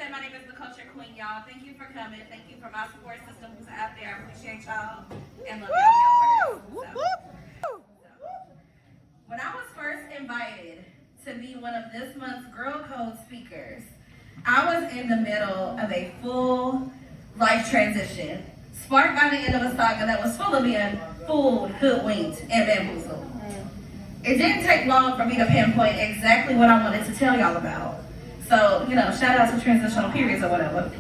said, my name is the Cultured Queen, y'all. Thank you for coming. Thank you for my support system who's out there. I appreciate y'all and love y'all. When I was first invited to be one of this month's Girl Code speakers, I was in the middle of a full life transition, sparked by the end of a saga that was full of being fooled, hoodwinked, and bamboozled. It didn't take long for me to pinpoint exactly what I wanted to tell y'all about. So, shout out to transitional periods or whatever.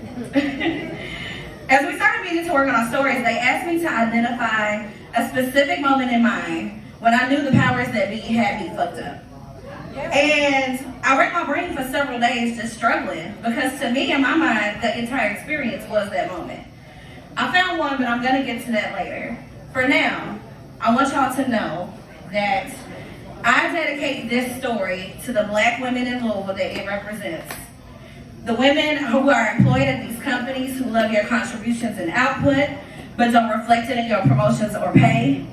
As we started meeting to work on our stories, they asked me to identify a specific moment in mind when I knew the powers that be had me fucked up. And I racked my brain for several days just struggling, because to me, in my mind, the entire experience was that moment. I found one, but I'm gonna get to that later. For now, I want y'all to know that I dedicate this story to the Black women in Louisville that it represents. The women who are employed at these companies who love your contributions and output, but don't reflect it in your promotions or pay.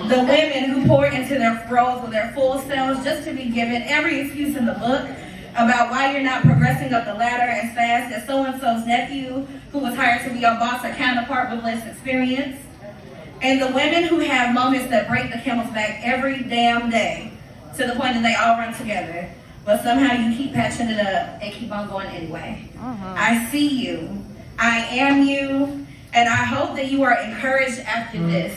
The women who pour into their roles with their full selves just to be given every excuse in the book about why you're not progressing up the ladder as fast as so-and-so's nephew who was hired to be your boss or counterpart with less experience. And the women who have moments that break the camel's back every damn day to the point that they all run together, but somehow you keep patching it up and keep on going anyway. I see you, I am you, and I hope that you are encouraged after this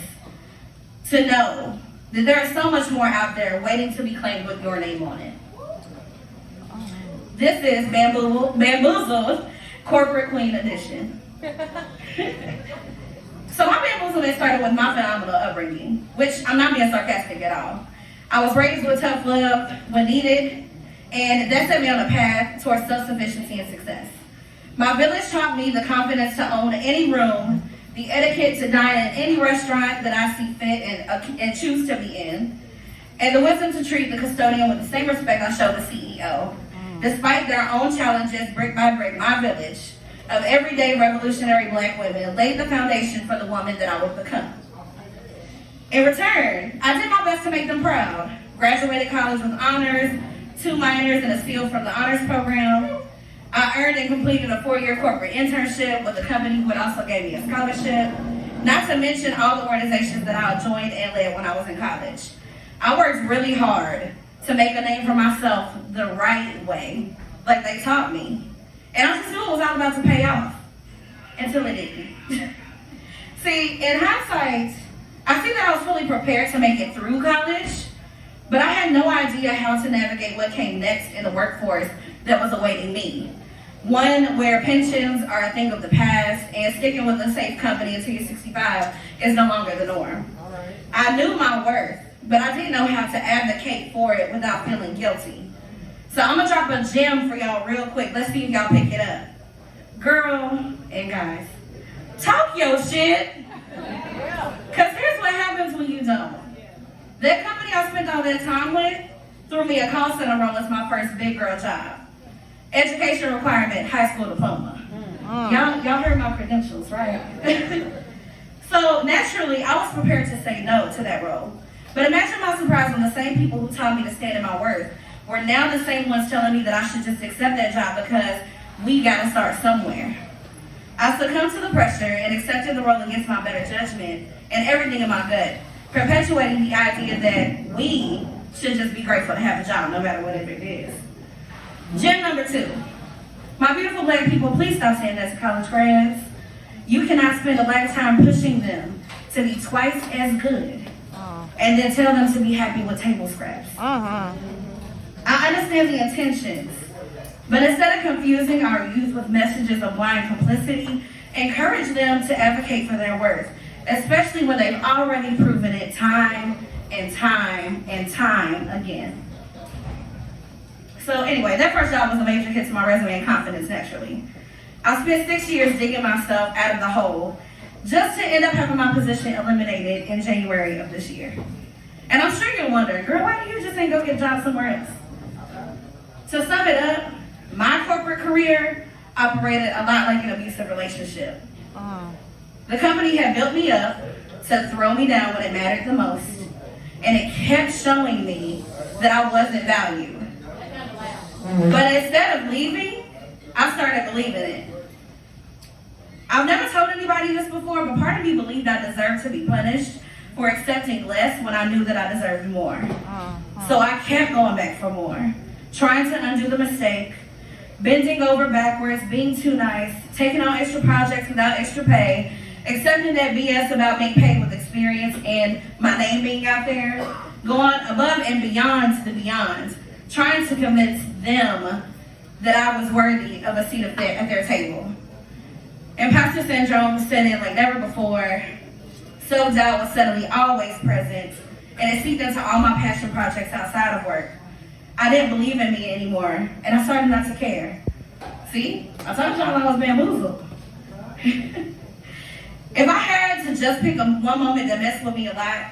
to know that there is so much more out there waiting to be claimed with your name on it. This is Bamboozled Corporate Queen Edition. So my bamboozlement started with my phenomenal upbringing, which I'm not being sarcastic at all. I was raised with tough love when needed, and that set me on a path towards self-sufficiency and success. My village taught me the confidence to own any room, the etiquette to dine in any restaurant that I see fit and choose to be in, and the wisdom to treat the custodian with the same respect I show the CEO. Despite their own challenges, brick by brick, my village of everyday revolutionary Black women laid the foundation for the woman that I would become. In return, I did my best to make them proud. Graduated college with honors, 2 minors and a seal from the honors program. I earned and completed a 4-year corporate internship with a company who also gave me a scholarship, not to mention all the organizations that I joined and led when I was in college. I worked really hard to make a name for myself the right way, like they taught me. And I just knew it was all about to pay off, until it didn't. See, in hindsight, I think that I was fully prepared to make it through college, but I had no idea how to navigate what came next in the workforce that was awaiting me. One where pensions are a thing of the past, and sticking with a safe company until you're 65 is no longer the norm. I knew my worth, but I didn't know how to advocate for it without feeling guilty. So I'm gonna drop a gem for y'all real quick. Let's see if y'all pick it up. Girl and guys, talk your shit. Cause here's what happens when you don't. That company I spent all that time with threw me a call center role as my first big girl job. Education requirement, high school diploma. Y'all heard my credentials, right? So naturally, I was prepared to say no to that role. But imagine my surprise when the same people who taught me to stand in my worth were now the same ones telling me that I should just accept that job because we gotta start somewhere. I succumbed to the pressure and accepted the role against my better judgment and everything in my gut, perpetuating the idea that we should just be grateful to have a job no matter whatever it is. Gem number 2. My beautiful Black people, please stop saying that to college grads. You cannot spend a lifetime pushing them to be twice as good and then tell them to be happy with table scraps. I understand the intentions, but instead of confusing our youth with messages of blind complicity, encourage them to advocate for their worth, especially when they've already proven it time and time and time again. So anyway, that first job was a major hit to my resume and confidence naturally. I spent 6 years digging myself out of the hole just to end up having my position eliminated in January of this year. And I'm sure you're wondering, girl, why do you just ain't go get a job somewhere else? To sum it up, my corporate career operated a lot like an abusive relationship. The company had built me up to throw me down when it mattered the most, and it kept showing me that I wasn't valued. But instead of leaving, I started believing it. I've never told anybody this before, but part of me believed I deserved to be punished for accepting less when I knew that I deserved more. So I kept going back for more, trying to undo the mistake, bending over backwards, being too nice, taking on extra projects without extra pay, accepting that BS about being paid with experience and my name being out there, going above and beyond the beyond, trying to convince them that I was worthy of a seat at their table. Imposter syndrome set in like never before. Self-doubt was suddenly always present, and it seeped into all my passion projects outside of work. I didn't believe in me anymore, and I started not to care. See, I told y'all I was bamboozled. If I had to just pick one moment that messed with me a lot,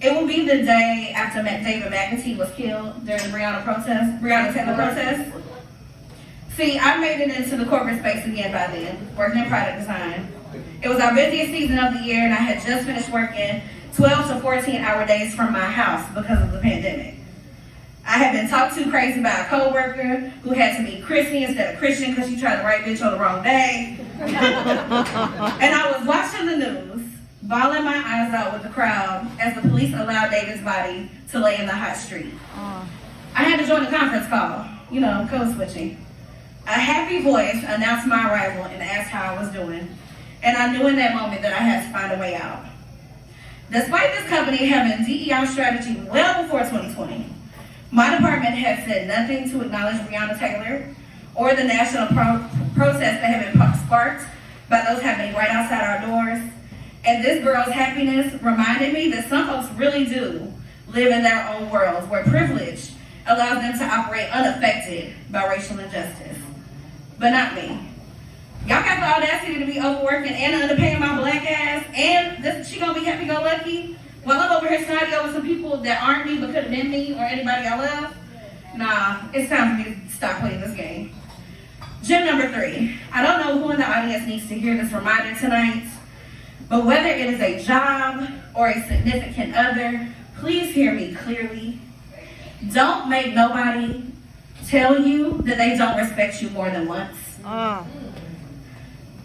it would be the day after David McAtee was killed during the Breonna Taylor protest. See, I made it into the corporate space again by then, working in product design. It was our busiest season of the year, and I had just finished working 12 to 14-hour days from my house because of the pandemic. I had been talked to crazy by a coworker who had to be Chrissy instead of Christian because she tried the right bitch on the wrong day. And I was watching the news, bawling my eyes out with the crowd as the police allowed David's body to lay in the hot street. I had to join the conference call, code switching. A happy voice announced my arrival and asked how I was doing. And I knew in that moment that I had to find a way out. Despite this company having DEI strategy well before 2020, my department had said nothing to acknowledge Breonna Taylor or the national protests that had been sparked by those happening right outside our doors. And this girl's happiness reminded me that some folks really do live in their own worlds where privilege allows them to operate unaffected by racial injustice. But not me. Y'all got the audacity to be overworking and underpaying my black ass, and she gonna be happy-go-lucky while I'm over here snotty over some people that aren't me but could have been me or anybody I love? Nah, it's time for me to stop playing this game. Gem number 3. I don't know who in the audience needs to hear this reminder tonight, but whether it is a job or a significant other, please hear me clearly. Don't make nobody tell you that they don't respect you more than once.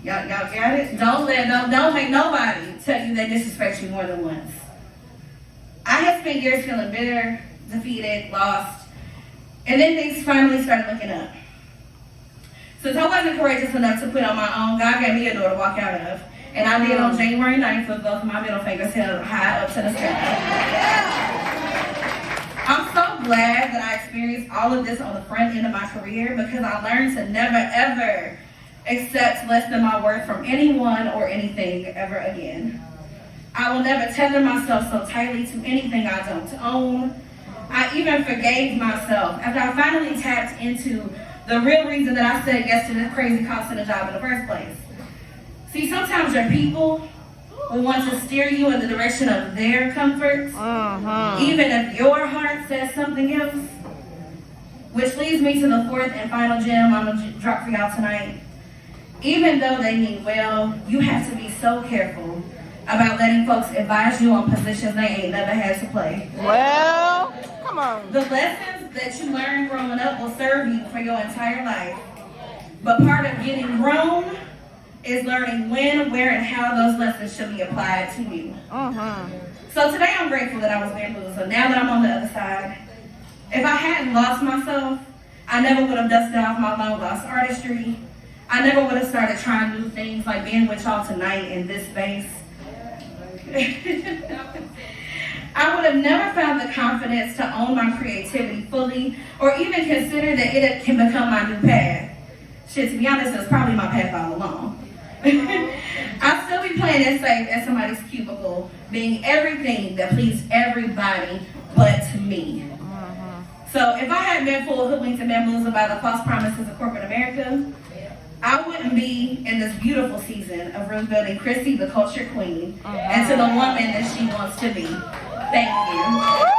Y'all got it? Don't make nobody tell you they disrespect you more than once. I had spent years feeling bitter, defeated, lost, and then things finally started looking up. Since I wasn't courageous enough to quit on my own, God gave me a door to walk out of, and I did on January 9th with both of my middle fingers held high up to the sky. I'm so glad that I experienced all of this on the front end of my career because I learned to never, ever accept less than my worth from anyone or anything ever again. I will never tether myself so tightly to anything I don't own. I even forgave myself after I finally tapped into the real reason that I said yes to this crazy cost of the job in the first place. See, sometimes your people will want to steer you in the direction of their comfort, even if your heart says something else. Which leads me to the 4th and final gem I'm gonna drop for y'all tonight. Even though they mean well, you have to be so careful about letting folks advise you on positions they ain't never had to play. Well, come on. The lessons that you learn growing up will serve you for your entire life. But part of getting grown is learning when, where, and how those lessons should be applied to you. So today I'm grateful that I was bamboozled. Now that I'm on the other side, if I hadn't lost myself, I never would have dusted off my long lost artistry. I never would have started trying new things like being with y'all tonight in this space. I would have never found the confidence to own my creativity fully or even consider that it can become my new path. Shit, to be honest, it was probably my path all along. I'll still be playing it safe at somebody's cubicle, being everything that pleased everybody but me. So if I hadn't been full hoodwinked and bamboozled by the false promises of corporate America, I wouldn't be in this beautiful season of rebuilding Chrissy, the culture queen, and to the woman that she wants to be. Thank you.